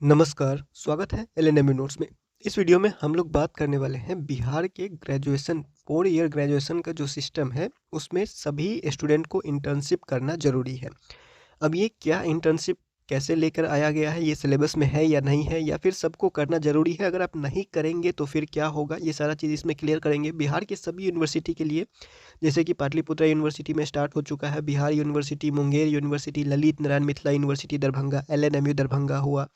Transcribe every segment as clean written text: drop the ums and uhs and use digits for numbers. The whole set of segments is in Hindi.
नमस्कार, स्वागत है एलएनएमयू नोट्स में। इस वीडियो में हम लोग बात करने वाले हैं बिहार के ग्रेजुएशन 4 ईयर ग्रेजुएशन का जो सिस्टम है, उसमें सभी स्टूडेंट को इंटर्नशिप करना ज़रूरी है। अब ये क्या इंटर्नशिप कैसे लेकर आया गया है, ये सिलेबस में है या नहीं है, या फिर सबको करना ज़रूरी है, अगर आप नहीं करेंगे तो फिर क्या होगा, ये सारा चीज़ इसमें क्लियर करेंगे। बिहार के सभी यूनिवर्सिटी के लिए, जैसे कि पाटलिपुत्र यूनिवर्सिटी में स्टार्ट हो चुका है, Bihar university, Munger university, Lalit Narayan Mithila university Darbhanga, LNMU Darbhanga हुआ,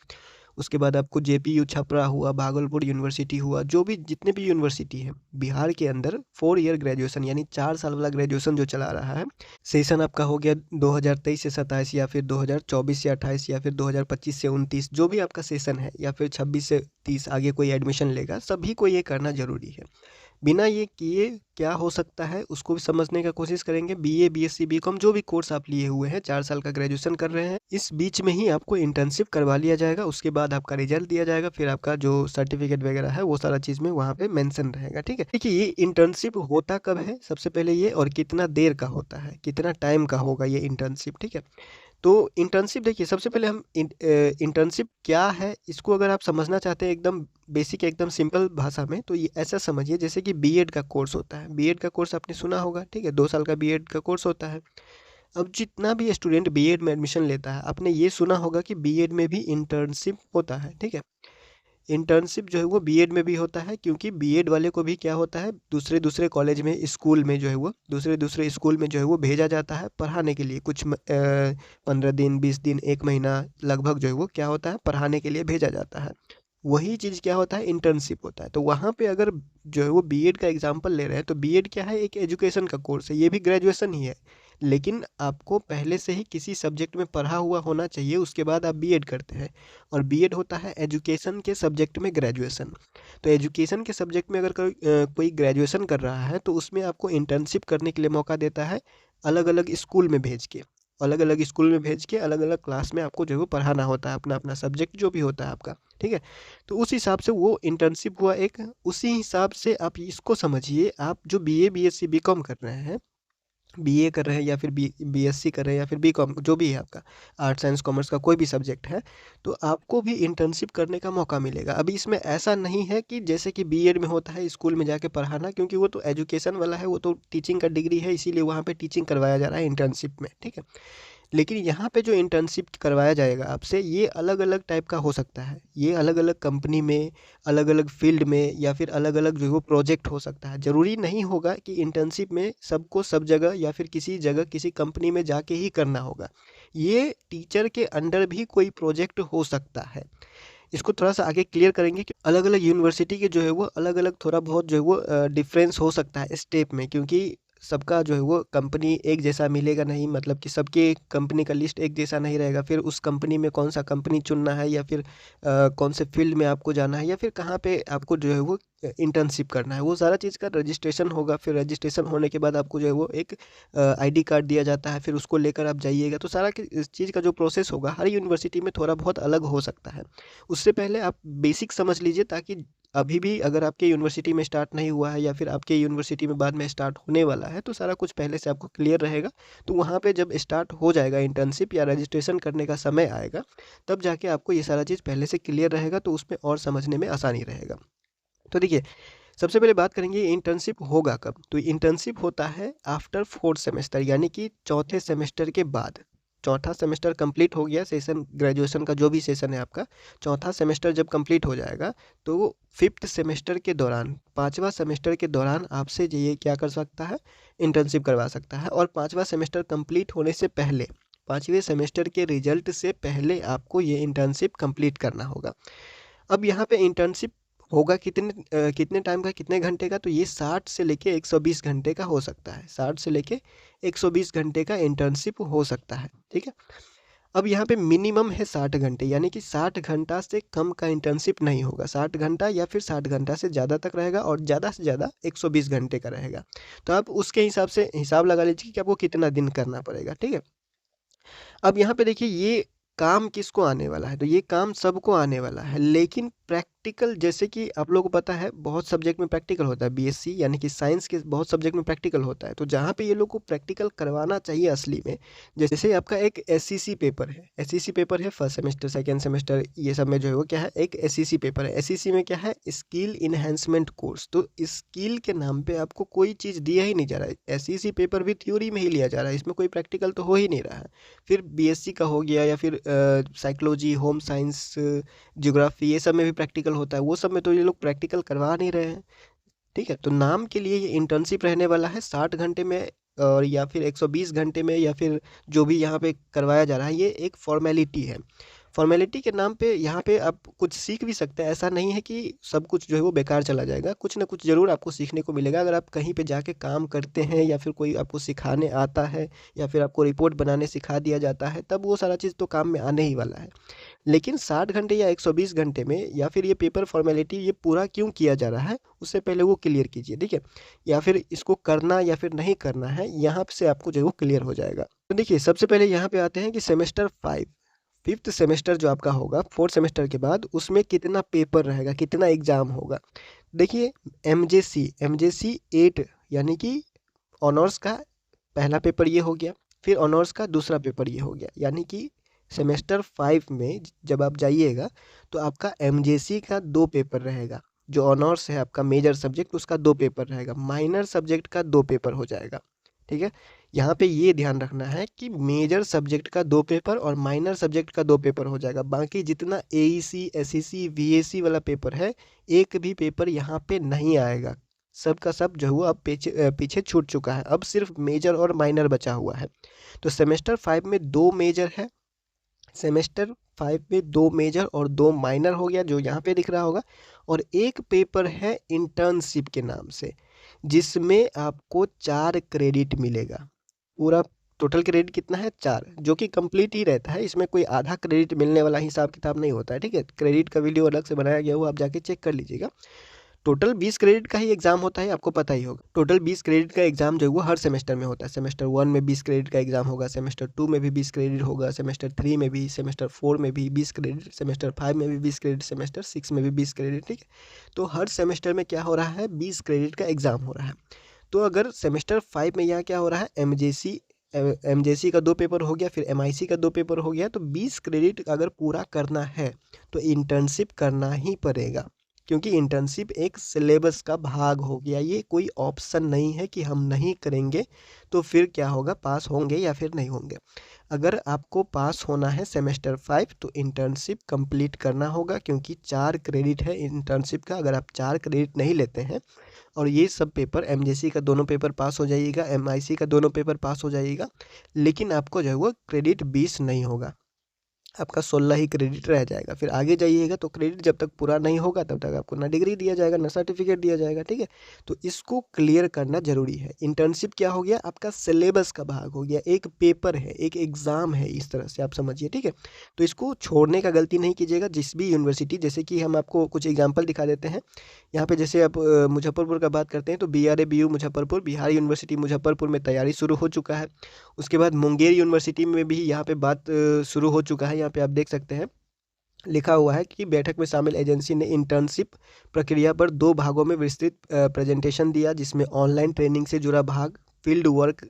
उसके बाद आपको जेपीयू छपरा हुआ, भागलपुर यूनिवर्सिटी हुआ, जो भी जितने भी यूनिवर्सिटी है बिहार के अंदर 4 ईयर ग्रेजुएशन यानी 4 साल वाला ग्रेजुएशन जो चला रहा है, सेशन आपका हो गया 2023 से 27 या फिर 2024 से 28 या फिर 2025 से 29, जो भी आपका सेशन है, या फिर 26 से 30 आगे कोई एडमिशन लेगा, सभी को ये करना ज़रूरी है। बिना ये किए क्या हो सकता है उसको भी समझने का कोशिश करेंगे। बीए, बीएससी, बीकॉम जो भी कोर्स आप लिए हुए हैं, 4 साल का ग्रेजुएशन कर रहे हैं, इस बीच में ही आपको इंटर्नशिप करवा लिया जाएगा। उसके बाद आपका रिजल्ट दिया जाएगा, फिर आपका जो सर्टिफिकेट वगैरह है वो सारा चीज़ में वहाँ पे मेंशन रहेगा। ठीक है, देखिए ये इंटर्नशिप होता कब है सबसे पहले ये, और कितना देर का होता है, कितना टाइम का होगा ये इंटर्नशिप। ठीक है, तो इंटर्नशिप देखिए, सबसे पहले हम इंटर्नशिप क्या है इसको अगर आप समझना चाहते हैं एकदम बेसिक, एकदम सिंपल भाषा में, तो ये ऐसा समझिए जैसे कि बीएड का कोर्स होता है। बीएड का कोर्स आपने सुना होगा, ठीक है, 2 साल का बीएड का कोर्स होता है। अब जितना भी स्टूडेंट बीएड में एडमिशन लेता है, आपने ये सुना होगा कि बीएड में भी इंटर्नशिप होता है। ठीक है, इंटर्नशिप जो है वो बीएड में भी होता है, क्योंकि बीएड वाले को भी क्या होता है, दूसरे दूसरे कॉलेज में, स्कूल में जो है वो, दूसरे दूसरे स्कूल में जो है वो भेजा जाता है पढ़ाने के लिए। कुछ 15 दिन, 20 दिन, 1 महीना लगभग जो है वो क्या होता है, पढ़ाने के लिए भेजा जाता है। वही चीज़ क्या होता है, इंटर्नशिप होता है। तो वहाँ पे अगर जो है वो बीएड का एग्जांपल ले रहे हैं, तो बीएड क्या है, एक एजुकेशन का कोर्स है, ये भी ग्रेजुएशन ही है, लेकिन आपको पहले से ही किसी सब्जेक्ट में पढ़ा हुआ होना चाहिए, उसके बाद आप बीएड करते हैं। और बीएड होता है एजुकेशन के सब्जेक्ट में ग्रेजुएशन। तो एजुकेशन के सब्जेक्ट में अगर कोई ग्रेजुएशन कर रहा है, तो उसमें आपको इंटर्नशिप करने के लिए मौका देता है, अलग अलग स्कूल में भेज के, अलग अलग स्कूल में भेज के अलग अलग क्लास में आपको जो है वो पढ़ाना होता है, अपना अपना सब्जेक्ट जो भी होता है आपका। ठीक है, तो उस हिसाब से वो इंटर्नशिप हुआ एक। उसी हिसाब से आप इसको समझिए, आप जो बीए, बीएससी, बीकॉम कर रहे हैं, बीए कर रहे हैं या फिर बीएससी कर रहे हैं या फिर बीकॉम, जो भी है आपका, आर्ट्स साइंस कॉमर्स का कोई भी सब्जेक्ट है, तो आपको भी इंटर्नशिप करने का मौका मिलेगा। अभी इसमें ऐसा नहीं है कि जैसे कि बीएड में होता है स्कूल में जाके पढ़ाना, क्योंकि वो तो एजुकेशन वाला है, वो तो टीचिंग का डिग्री है, इसीलिए वहाँ पे टीचिंग करवाया जा रहा है इंटर्नशिप में। ठीक है, लेकिन यहाँ पे जो इंटर्नशिप करवाया जाएगा आपसे, ये अलग अलग टाइप का हो सकता है। ये अलग अलग कंपनी में, अलग अलग फील्ड में, या फिर अलग अलग जो है वो प्रोजेक्ट हो सकता है। ज़रूरी नहीं होगा कि इंटर्नशिप में सबको सब जगह या फिर किसी जगह किसी कंपनी में जाके ही करना होगा। ये टीचर के अंडर भी कोई प्रोजेक्ट हो सकता है। इसको थोड़ा सा आगे क्लियर करेंगे कि अलग अलग यूनिवर्सिटी के जो है वो अलग अलग थोड़ा बहुत जो है वो डिफरेंस हो सकता है स्टेप में, क्योंकि सबका जो है वो कंपनी एक जैसा मिलेगा नहीं, मतलब कि सबके कंपनी का लिस्ट एक जैसा नहीं रहेगा। फिर उस कंपनी में कौन सा कंपनी चुनना है, या फिर कौन से फील्ड में आपको जाना है, या फिर कहाँ पे आपको जो है वो इंटर्नशिप करना है, वो सारा चीज़ का रजिस्ट्रेशन होगा। फिर रजिस्ट्रेशन होने के बाद आपको जो है वो एक आईडी कार्ड दिया जाता है, फिर उसको लेकर आप जाइएगा। तो सारा इस चीज़ का जो प्रोसेस होगा हर यूनिवर्सिटी में थोड़ा बहुत अलग हो सकता है। उससे पहले आप बेसिक समझ लीजिए, ताकि अभी भी अगर आपके यूनिवर्सिटी में स्टार्ट नहीं हुआ है, या फिर आपके यूनिवर्सिटी में बाद में स्टार्ट होने वाला है, तो सारा कुछ पहले से आपको क्लियर रहेगा। तो वहाँ पे जब स्टार्ट हो जाएगा इंटर्नशिप या रजिस्ट्रेशन करने का समय आएगा, तब जाके आपको ये सारा चीज़ पहले से क्लियर रहेगा, तो उसमें और समझने में आसानी रहेगा। तो देखिए, सबसे पहले बात करेंगे इंटर्नशिप होगा कब। तो इंटर्नशिप होता है आफ्टर 4th सेमेस्टर, यानी कि चौथे सेमेस्टर के बाद। चौथा सेमेस्टर कंप्लीट हो गया, सेशन ग्रेजुएशन का जो भी सेशन है आपका, चौथा सेमेस्टर जब कंप्लीट हो जाएगा, तो 5th सेमेस्टर के दौरान, 5वां सेमेस्टर के दौरान आपसे ये क्या कर सकता है, इंटर्नशिप करवा सकता है। और 5वां सेमेस्टर कंप्लीट होने से पहले, 5वें सेमेस्टर के रिजल्ट से पहले आपको ये इंटर्नशिप कंप्लीट करना होगा। अब यहाँ पे इंटर्नशिप होगा कितने टाइम का, कितने घंटे का, तो ये 60 से लेके 120 घंटे का हो सकता है। 60 से लेके 120 घंटे का इंटर्नशिप हो सकता है। ठीक है, अब यहाँ पे मिनिमम है 60 घंटे, यानी कि 60 घंटा से कम का इंटर्नशिप नहीं होगा। 60 घंटा या फिर 60 घंटा से ज़्यादा तक रहेगा, और ज़्यादा से ज़्यादा 120 घंटे का रहेगा। तो आप उसके हिसाब से हिसाब लगा लीजिए कि आपको कितना दिन करना पड़ेगा। ठीक है, अब यहाँ पे देखिए, ये काम किसको आने वाला है, तो ये काम सबको आने वाला है, लेकिन प्रैक्टिकल, जैसे कि आप लोगों को पता है बहुत सब्जेक्ट में प्रैक्टिकल होता है, बीएससी यानी कि साइंस के बहुत सब्जेक्ट में प्रैक्टिकल होता है, तो जहाँ पे ये लोग को प्रैक्टिकल करवाना चाहिए असली में, जैसे आपका एक एसईसी पेपर है, एसईसी पेपर है फर्स्ट सेमेस्टर सेकेंड सेमेस्टर ये सब में जो है वो क्या है, एक एसईसी पेपर है। एसईसी में क्या है, स्किल इन्हेंसमेंट कोर्स, तो स्किल के नाम पे आपको कोई चीज़ दिया ही नहीं जा रहा है। एसईसी पेपर भी थ्योरी में ही लिया जा रहा है, इसमें कोई प्रैक्टिकल तो हो ही नहीं रहा है। फिर बीएससी का हो गया, या फिर साइकोलॉजी, होम साइंस, ज्योग्राफी, ये सब में भी प्रैक्टिकल होता है, वो सब में तो ये लोग प्रैक्टिकल करवा नहीं रहे हैं। ठीक है, तो नाम के लिए ये इंटर्नशिप रहने वाला है 60 घंटे में, और या फिर 120 घंटे में, या फिर जो भी यहाँ पे करवाया जा रहा है, ये एक फॉर्मेलिटी है। फॉर्मेलिटी के नाम पे यहाँ पे आप कुछ सीख भी सकते हैं, ऐसा नहीं है कि सब कुछ जो है वो बेकार चला जाएगा, कुछ ना कुछ ज़रूर आपको सीखने को मिलेगा। अगर आप कहीं पे जाके काम करते हैं, या फिर कोई आपको सिखाने आता है, या फिर आपको रिपोर्ट बनाने सिखा दिया जाता है, तब वो सारा चीज़ तो काम में आने ही वाला है। लेकिन 60 घंटे या 120 घंटे में, या फिर ये पेपर फॉर्मेलिटी ये पूरा क्यों किया जा रहा है, उससे पहले वो क्लियर कीजिए, ठीक है। या फिर इसको करना या फिर नहीं करना है, यहाँ से आपको जो है वो क्लियर हो जाएगा। तो देखिए, सबसे पहले यहाँ पे आते हैं कि सेमेस्टर 5, फिफ्थ सेमेस्टर जो आपका होगा फोर्थ सेमेस्टर के बाद, उसमें कितना पेपर रहेगा, कितना एग्जाम होगा। देखिए, एमजेसी 8 यानी कि ऑनर्स का पहला पेपर ये हो गया, फिर ऑनर्स का दूसरा पेपर ये हो गया, यानी कि सेमेस्टर 5 में जब आप जाइएगा तो आपका एमजेसी का 2 पेपर रहेगा, जो ऑनर्स है आपका मेजर सब्जेक्ट उसका 2 पेपर रहेगा, माइनर सब्जेक्ट का 2 पेपर हो जाएगा। ठीक है, यहाँ पे ये ध्यान रखना है कि मेजर सब्जेक्ट का 2 पेपर और माइनर सब्जेक्ट का 2 पेपर हो जाएगा। बाकी जितना एईसी, एसईसी, वीएसी वाला पेपर है, एक भी पेपर यहाँ पे नहीं आएगा। सब का सब जो है वो अब पीछे छूट चुका है, अब सिर्फ मेजर और माइनर बचा हुआ है। तो सेमेस्टर 5 में 2 मेजर है, सेमेस्टर 5 में 2 मेजर और 2 माइनर हो गया, जो यहाँ पे दिख रहा होगा। और एक पेपर है इंटर्नशिप के नाम से, जिसमें आपको 4 क्रेडिट मिलेगा। पूरा टोटल क्रेडिट कितना है, 4, जो कि कंप्लीट ही रहता है, इसमें कोई आधा क्रेडिट मिलने वाला हिसाब किताब नहीं होता है। ठीक है, क्रेडिट का वीडियो अलग से बनाया गया, वो आप जाके चेक कर लीजिएगा। टोटल 20 क्रेडिट का ही एग्जाम होता है, आपको पता ही होगा। टोटल 20 क्रेडिट का एग्जाम जो है वो हर सेमेस्टर में होता है। सेमेस्टर 1 में 20 क्रेडिट का एग्जाम होगा, सेमेस्टर 2 में भी 20 क्रेडिट होगा, सेमेस्टर 3 में भी, सेमेस्टर 4 में भी 20 क्रेडिट, सेमेस्टर 5 में भी 20 क्रेडिट, सेमेस्टर 6 में भी 20 क्रेडिट। ठीक है, तो हर सेमेस्टर में क्या हो रहा है, 20 क्रेडिट का एग्जाम हो रहा है। तो अगर सेमेस्टर 5 में यहाँ क्या हो रहा है, एमजेसी का 2 पेपर हो गया, फिर एमआईसी का 2 पेपर हो गया, तो 20 क्रेडिट अगर पूरा करना है तो इंटर्नशिप करना ही पड़ेगा, क्योंकि इंटर्नशिप एक सिलेबस का भाग हो गया। ये कोई ऑप्शन नहीं है कि हम नहीं करेंगे तो फिर क्या होगा, पास होंगे या फिर नहीं होंगे। अगर आपको पास होना है सेमेस्टर 5 तो इंटर्नशिप कंप्लीट करना होगा, क्योंकि 4 क्रेडिट है इंटर्नशिप का। अगर आप 4 क्रेडिट नहीं लेते हैं और ये सब पेपर, एमजेसी का दोनों पेपर पास हो जाइएगा, एमआईसी का दोनों पेपर पास हो जाइएगा, लेकिन आपको जो है वो क्रेडिट 20 नहीं होगा, आपका 16 ही क्रेडिट रह जाएगा। फिर आगे जाइएगा तो क्रेडिट जब तक पूरा नहीं होगा तब तक आपको ना डिग्री दिया जाएगा ना सर्टिफिकेट दिया जाएगा। ठीक है, तो इसको क्लियर करना जरूरी है। इंटर्नशिप क्या हो गया, आपका सिलेबस का भाग हो गया, एक पेपर है, एक एग्ज़ाम है, इस तरह से आप समझिए। ठीक है, तो इसको छोड़ने का गलती नहीं कीजिएगा। जिस भी यूनिवर्सिटी, जैसे कि हम आपको कुछ एग्जाम्पल दिखा देते हैं यहाँ पे, जैसे आप मुजफ्फरपुर का बात करते हैं तो BRABU मुजफ्फरपुर, बिहार यूनिवर्सिटी मुजफ्फरपुर में तैयारी शुरू हो चुका है। उसके बाद मुंगेर यूनिवर्सिटी में भी यहाँ पे बात शुरू हो चुका है। यहाँ पे आप देख सकते हैं लिखा हुआ है कि बैठक में शामिल एजेंसी ने इंटर्नशिप प्रक्रिया पर 2 भागों में विस्तृत प्रेजेंटेशन दिया, जिसमें ऑनलाइन ट्रेनिंग से जुड़ा भाग, फील्ड वर्क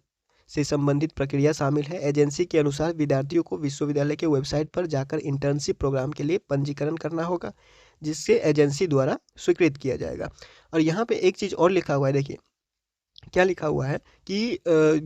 से संबंधित प्रक्रिया शामिल है। एजेंसी के अनुसार विद्यार्थियों को विश्वविद्यालय के वेबसाइट पर जाकर इंटर्नशिप प्रोग्राम के लिए पंजीकरण करना होगा, जिससे एजेंसी द्वारा स्वीकृत किया जाएगा। और यहाँ पे एक चीज़ और लिखा हुआ है, देखिए क्या लिखा हुआ है कि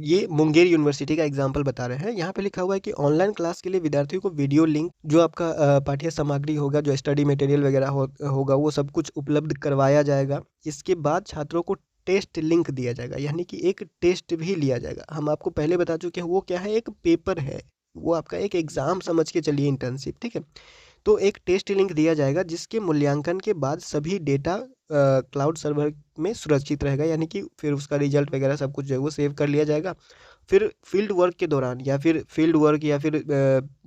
ये मुंगेर यूनिवर्सिटी का एग्जाम्पल बता रहे हैं। यहाँ पे लिखा हुआ है कि ऑनलाइन क्लास के लिए विद्यार्थियों को वीडियो लिंक, जो आपका पाठ्य सामग्री होगा, जो स्टडी मटेरियल वगैरह होगा, वो सब कुछ उपलब्ध करवाया जाएगा। इसके बाद छात्रों को टेस्ट लिंक दिया जाएगा, यानी कि एक टेस्ट भी लिया जाएगा। हम आपको पहले बता चुके हैं वो क्या है, एक पेपर है, वो आपका एक एग्ज़ाम समझ के चलिए इंटर्नशिप। ठीक है, तो एक टेस्ट लिंक दिया जाएगा, जिसके मूल्यांकन के बाद सभी डेटा क्लाउड सर्वर में सुरक्षित रहेगा, यानी कि फिर उसका रिजल्ट वगैरह सब कुछ जो है वो सेव कर लिया जाएगा। फिर फील्ड वर्क के दौरान, या फिर फील्ड वर्क, या फिर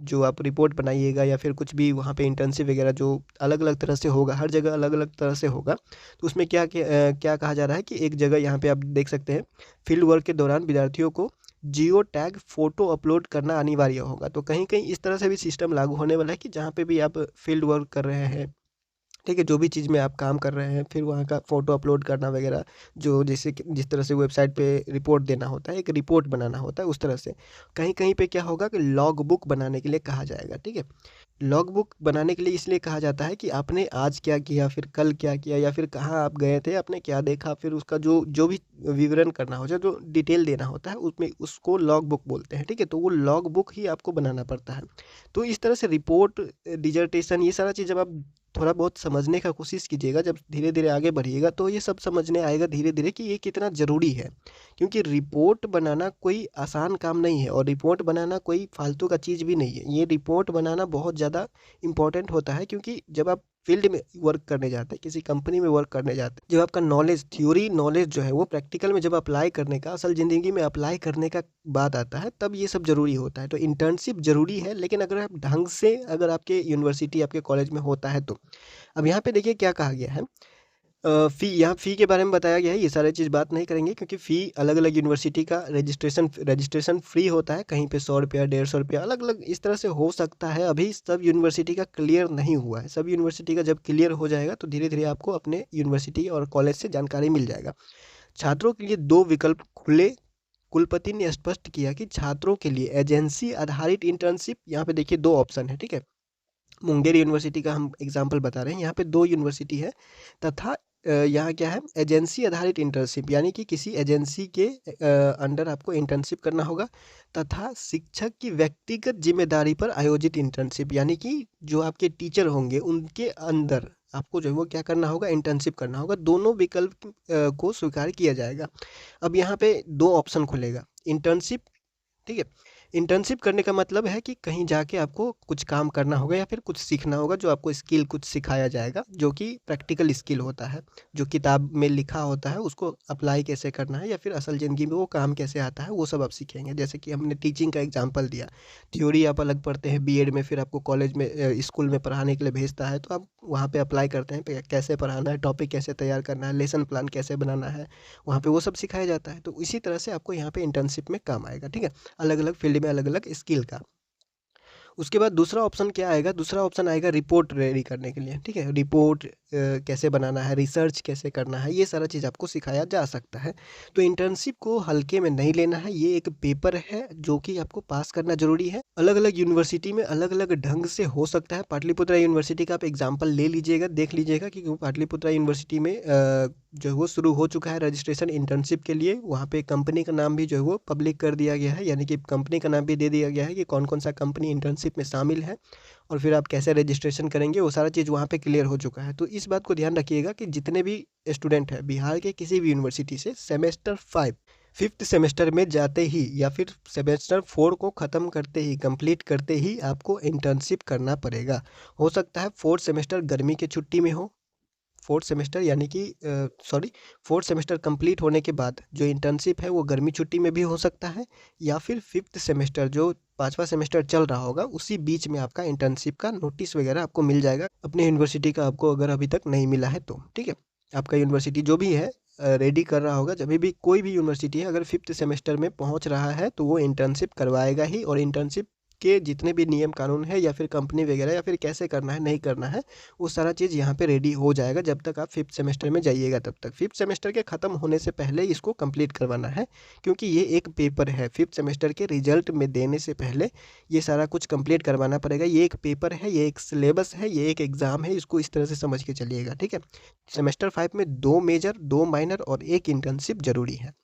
जो आप रिपोर्ट बनाइएगा, या फिर कुछ भी वहाँ पे इंटर्नशिप वगैरह जो अलग अलग तरह से होगा, हर जगह अलग अलग तरह से होगा, तो उसमें क्या कहा जा रहा है कि एक जगह यहाँ पे आप देख सकते हैं, फील्ड वर्क के दौरान विद्यार्थियों को जियो टैग फोटो अपलोड करना अनिवार्य होगा। तो कहीं कहीं इस तरह से भी सिस्टम लागू होने वाला है कि जहाँ पे भी आप फील्ड वर्क कर रहे हैं, ठीक है, जो भी चीज़ में आप काम कर रहे हैं, फिर वहाँ का फ़ोटो अपलोड करना वगैरह, जो जैसे कि जिस तरह से वेबसाइट पे रिपोर्ट देना होता है, एक रिपोर्ट बनाना होता है, उस तरह से। कहीं-कहीं पे क्या होगा कि लॉग बुक बनाने के लिए कहा जाएगा, ठीक है? लॉग बुक बनाने के लिए इसलिए कहा जाता है कि आपने आज क्या किया, फिर कल क्या किया, या फिर कहाँ आप गए थे, आपने क्या देखा, फिर उसका जो जो भी विवरण करना होता है, जो डिटेल देना होता है, उसमें उसको लॉग बुक बोलते हैं, ठीक है? तो वो लॉग बुक ही आपको बनाना पड़ता है। तो इस तरह से रिपोर्ट, डिसर्टेशन, ये सारा चीज़ जब आप थोड़ा बहुत समझने का कोशिश कीजिएगा, जब धीरे-धीरे आगे बढ़िएगा, तो ये सब समझने आएगा धीरे-धीरे कि ये कितना ज़रूरी है। क्योंकि रिपोर्ट बनाना कोई आसान काम नहीं है, और रिपोर्ट बनाना कोई फालतू का चीज़ भी नहीं है। ये रिपोर्ट बनाना बहुत ज़्यादा इम्पोर्टेंट होता है, क्योंकि जब आप फील्ड में वर्क करने जाते हैं, किसी कंपनी में वर्क करने जाते हैं, जब आपका नॉलेज, थ्योरी नॉलेज जो है वो प्रैक्टिकल में जब अप्लाई करने का, असल ज़िंदगी में अप्लाई करने का बात आता है, तब ये सब ज़रूरी होता है। तो इंटर्नशिप ज़रूरी है, लेकिन अगर आप ढंग से, अगर आपके यूनिवर्सिटी, आपके कॉलेज में होता है तो। अब यहाँ पे देखिए क्या कहा गया है। फ़ी, यहाँ फ़ी के बारे में बताया गया है। ये सारी चीज़ बात नहीं करेंगे, क्योंकि फ़ी अलग-अलग यूनिवर्सिटी का रजिस्ट्रेशन फ्री होता है। कहीं पे ₹100, ₹150, अलग-अलग इस तरह से हो सकता है। अभी सब यूनिवर्सिटी का क्लियर नहीं हुआ है। सब यूनिवर्सिटी का जब क्लियर हो जाएगा, तो धीरे-धीरे आपको अपने यूनिवर्सिटी और कॉलेज से जानकारी मिल जाएगा। छात्रों के लिए 2 विकल्प खुले। कुलपति ने स्पष्ट किया कि छात्रों के लिए एजेंसी आधारित इंटर्नशिप, यहाँ पे देखिए 2 ऑप्शन है, ठीक है? मुंगेर यूनिवर्सिटी का हम एग्जाम्पल बता रहे हैं, यहाँ पे 2 यूनिवर्सिटी है, तथा यहाँ क्या है, एजेंसी आधारित इंटर्नशिप, यानी कि किसी एजेंसी के अंडर आपको इंटर्नशिप करना होगा, तथा शिक्षक की व्यक्तिगत जिम्मेदारी पर आयोजित इंटर्नशिप, यानी कि जो आपके टीचर होंगे उनके अंदर आपको जो है वो क्या करना होगा, इंटर्नशिप करना होगा। दोनों विकल्प को स्वीकार किया जाएगा। अब यहाँ पे 2 ऑप्शन खुलेगा, इंटर्नशिप, ठीक है? इंटर्नशिप करने का मतलब है कि कहीं जाके आपको कुछ काम करना होगा, या फिर कुछ सीखना होगा, जो आपको स्किल कुछ सिखाया जाएगा, जो कि प्रैक्टिकल स्किल होता है। जो किताब में लिखा होता है उसको अप्लाई कैसे करना है, या फिर असल ज़िंदगी में वो काम कैसे आता है, वो सब आप सीखेंगे। जैसे कि हमने टीचिंग का एग्जांपल दिया, थ्योरी आप अलग पढ़ते हैं बीएड में, फिर आपको कॉलेज में स्कूल में पढ़ाने के लिए भेजता है, तो आप वहाँ पे अप्लाई करते हैं, कैसे पढ़ाना है, टॉपिक कैसे तैयार करना है, लेसन प्लान कैसे बनाना है, वहाँ पे वो सब सिखाया जाता है। तो इसी तरह से आपको यहाँ पे इंटर्नशिप में काम आएगा, ठीक है? अलग-अलग फील्ड में अलग-अलग स्किल का। उसके बाद दूसरा ऑप्शन क्या आएगा, दूसरा ऑप्शन आएगा रिपोर्ट रेडी करने के लिए, ठीक है? रिपोर्ट कैसे बनाना है, रिसर्च कैसे करना है, ये सारा चीज़ आपको सिखाया जा सकता है। तो इंटर्नशिप को हल्के में नहीं लेना है, ये एक पेपर है जो कि आपको पास करना ज़रूरी है। अलग-अलग यूनिवर्सिटी में अलग-अलग ढंग से हो सकता है। पाटलिपुत्रा यूनिवर्सिटी का आप एग्जाम्पल ले लीजिएगा, देख लीजिएगा कि पाटलिपुत्रा यूनिवर्सिटी में जो है वो शुरू हो चुका है रजिस्ट्रेशन इंटर्नशिप के लिए। वहाँ पे कंपनी का नाम भी जो है वो पब्लिक कर दिया गया है, यानी कि कंपनी का नाम भी दे दिया गया है कि कौन-कौन सा कंपनी इंटर्नशिप में शामिल है, और फिर आप कैसे रजिस्ट्रेशन करेंगे, वो सारा चीज़ वहाँ पे क्लियर हो चुका है। तो इस बात को ध्यान रखिएगा कि जितने भी स्टूडेंट हैं बिहार के किसी भी यूनिवर्सिटी से, सेमेस्टर 5 5th सेमेस्टर में जाते ही, या फिर सेमेस्टर 4 को ख़त्म करते ही, कंप्लीट करते ही आपको इंटर्नशिप करना पड़ेगा। हो सकता है 4th सेमेस्टर गर्मी की छुट्टी में हो, 4th सेमेस्टर यानी कि सॉरी 4th सेमेस्टर कंप्लीट होने के बाद जो इंटर्नशिप है वो गर्मी छुट्टी में भी हो सकता है, या फिर 5th सेमेस्टर जो 5वां सेमेस्टर चल रहा होगा, उसी बीच में आपका इंटर्नशिप का नोटिस वगैरह आपको मिल जाएगा अपने यूनिवर्सिटी का, आपको अगर अभी तक नहीं मिला है तो, ठीक है? आपका यूनिवर्सिटी जो भी है रेडी कर रहा होगा, जब भी कोई भी यूनिवर्सिटी है अगर 5th सेमेस्टर में पहुंच रहा है, तो वो इंटर्नशिप करवाएगा ही, और इंटर्नशिप के जितने भी नियम कानून है, या फिर कंपनी वगैरह, या फिर कैसे करना है, नहीं करना है, वो सारा चीज़ यहाँ पे रेडी हो जाएगा जब तक आप 5th सेमेस्टर में जाइएगा तब तक। 5th सेमेस्टर के ख़त्म होने से पहले इसको कंप्लीट करवाना है, क्योंकि ये एक पेपर है। 5th सेमेस्टर के रिजल्ट में देने से पहले ये सारा कुछ कंप्लीट करवाना पड़ेगा। ये एक पेपर है, ये एक सिलेबस है, ये एक एग्ज़ाम है, इसको इस तरह से समझ के चलिएगा, ठीक है? सेमेस्टर 5 में 2 मेजर, 2 माइनर और 1 इंटर्नशिप ज़रूरी है।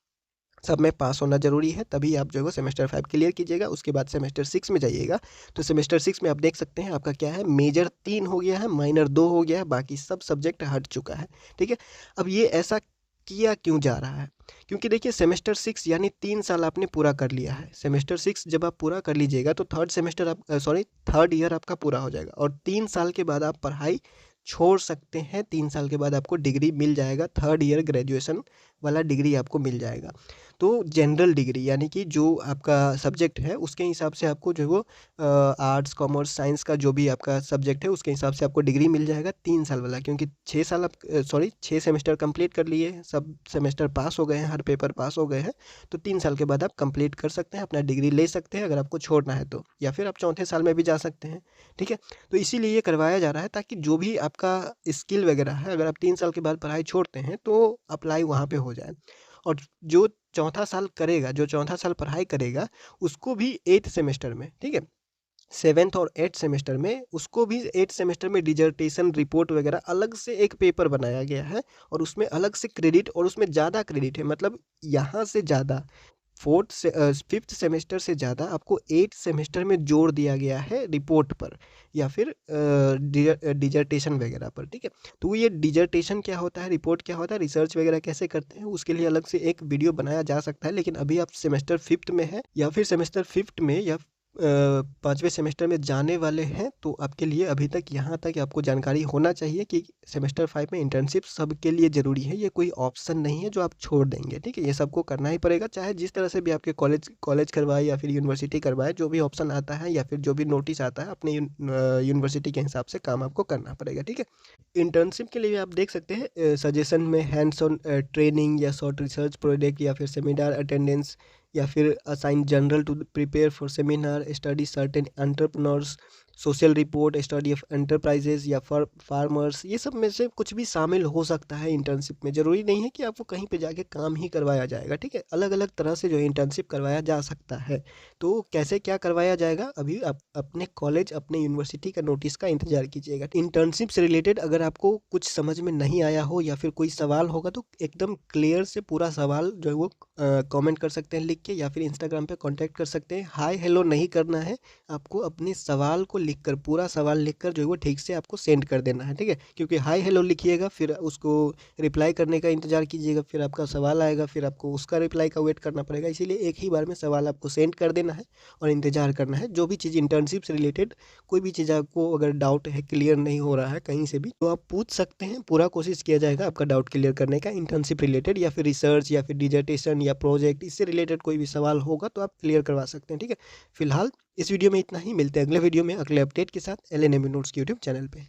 सब में पास होना ज़रूरी है, तभी आप जो है वो सेमेस्टर 5 क्लियर कीजिएगा। उसके बाद सेमेस्टर 6 में जाइएगा, तो सेमेस्टर 6 में आप देख सकते हैं आपका क्या है, मेजर 3 हो गया है, माइनर 2 हो गया है, बाकी सब सब्जेक्ट हट चुका है, ठीक है? अब ये ऐसा किया क्यों जा रहा है? क्योंकि देखिए सेमेस्टर 6 यानी 3 साल आपने पूरा कर लिया है। सेमेस्टर 6 जब आप पूरा कर लीजिएगा, तो थर्ड ईयर आपका पूरा हो जाएगा, और 3 साल के बाद आप पढ़ाई छोड़ सकते हैं। 3 साल के बाद आपको डिग्री मिल जाएगा, थर्ड ईयर ग्रेजुएशन वाला डिग्री आपको मिल जाएगा। तो जनरल डिग्री यानी कि जो आपका सब्जेक्ट है उसके हिसाब से आपको जो है वो आर्ट्स, कॉमर्स, साइंस का जो भी आपका सब्जेक्ट है उसके हिसाब से आपको डिग्री मिल जाएगा 3 साल वाला, क्योंकि 6 साल आप 6 सेमेस्टर कंप्लीट कर लिए हैं, सब सेमेस्टर पास हो गए हैं, हर पेपर पास हो गए हैं, तो 3 साल के बाद आप कंप्लीट कर सकते हैं, अपना डिग्री ले सकते हैं अगर आपको छोड़ना है तो, या फिर आप चौथे साल में भी जा सकते हैं। ठीक है, तो इसीलिए ये करवाया जा रहा है ताकि जो भी आपका स्किल वगैरह है, अगर आप 3 साल के बाद पढ़ाई छोड़ते हैं तो अप्लाई वहाँ पे हो जाए। और जो चौथा साल करेगा, जो चौथा साल पढ़ाई करेगा, उसको भी 8th सेमेस्टर में, ठीक है, 7th और 8th सेमेस्टर में उसको भी 8th सेमेस्टर में डिजर्टेशन रिपोर्ट वगैरह अलग से एक पेपर बनाया गया है, और उसमें अलग से क्रेडिट, और उसमें ज़्यादा क्रेडिट है, मतलब यहाँ से ज़्यादा 5th सेमेस्टर से ज़्यादा आपको 8th सेमेस्टर में जोड़ दिया गया है रिपोर्ट पर, या फिर डिजर्टेशन वगैरह पर। ठीक है, तो ये डिजर्टेशन क्या होता है, रिपोर्ट क्या होता है, रिसर्च वगैरह कैसे करते हैं, उसके लिए अलग से एक वीडियो बनाया जा सकता है। लेकिन अभी आप सेमेस्टर 5th में है, या फिर सेमेस्टर 5th में, या 5वें सेमेस्टर में जाने वाले हैं, तो आपके लिए अभी तक यहाँ तक आपको जानकारी होना चाहिए कि सेमेस्टर 5 में इंटर्नशिप सबके लिए ज़रूरी है, ये कोई ऑप्शन नहीं है जो आप छोड़ देंगे। ठीक है, ये सबको करना ही पड़ेगा, चाहे जिस तरह से भी आपके कॉलेज करवाए या फिर यूनिवर्सिटी करवाए, जो भी ऑप्शन आता है या फिर जो भी नोटिस आता है, अपने यूनिवर्सिटी के हिसाब से काम आपको करना पड़ेगा। ठीक है, इंटर्नशिप के लिए आप देख सकते हैं सजेशन में हैंड्स ऑन ट्रेनिंग, या शॉर्ट रिसर्च प्रोजेक्ट, या फिर सेमिनार अटेंडेंस, या फिर assign journal to prepare for seminar, study certain entrepreneurs, social report, study of enterprises या फार्मर्स, ये सब में से कुछ भी शामिल हो सकता है इंटर्नशिप में। ज़रूरी नहीं है कि आपको कहीं पे जाके काम ही करवाया जाएगा। ठीक है, अलग अलग तरह से जो है इंटर्नशिप करवाया जा सकता है। तो कैसे क्या करवाया जाएगा, अभी आप अपने कॉलेज, अपने यूनिवर्सिटी का नोटिस का इंतजार कीजिएगा। इंटर्नशिप से रिलेटेड अगर आपको कुछ समझ में नहीं आया हो या फिर कोई सवाल होगा, तो एकदम क्लियर से पूरा सवाल जो है वो कमेंट कर सकते हैं लिख के, या फिर इंस्टाग्राम पे कांटेक्ट कर सकते हैं। हाय हेलो नहीं करना है, आपको अपने सवाल को लिखकर, पूरा सवाल लिखकर जो है वो ठीक से आपको सेंड कर देना है। ठीक है, क्योंकि हाय हेलो लिखिएगा, फिर उसको रिप्लाई करने का इंतजार कीजिएगा, फिर आपका सवाल आएगा, फिर आपको उसका रिप्लाई का वेट करना पड़ेगा। इसीलिए एक ही बार में सवाल आपको सेंड कर देना है और इंतजार करना है। जो भी चीज़ इंटर्नशिप से रिलेटेड, कोई भी चीज़ आपको अगर डाउट है, क्लियर नहीं हो रहा है कहीं से भी, तो आप पूछ सकते हैं। पूरा कोशिश किया जाएगा आपका डाउट क्लियर करने का, इंटर्नशिप रिलेटेड या फिर रिसर्च या फिर डिजर्टेशन या प्रोजेक्ट, इससे रिलेटेड कोई भी सवाल होगा तो आप क्लियर करवा सकते हैं। ठीक है, फिलहाल इस वीडियो में इतना ही, मिलते हैं अगले वीडियो में अगले अपडेट के साथ LNME नोट्स के यूट्यूब चैनल पे।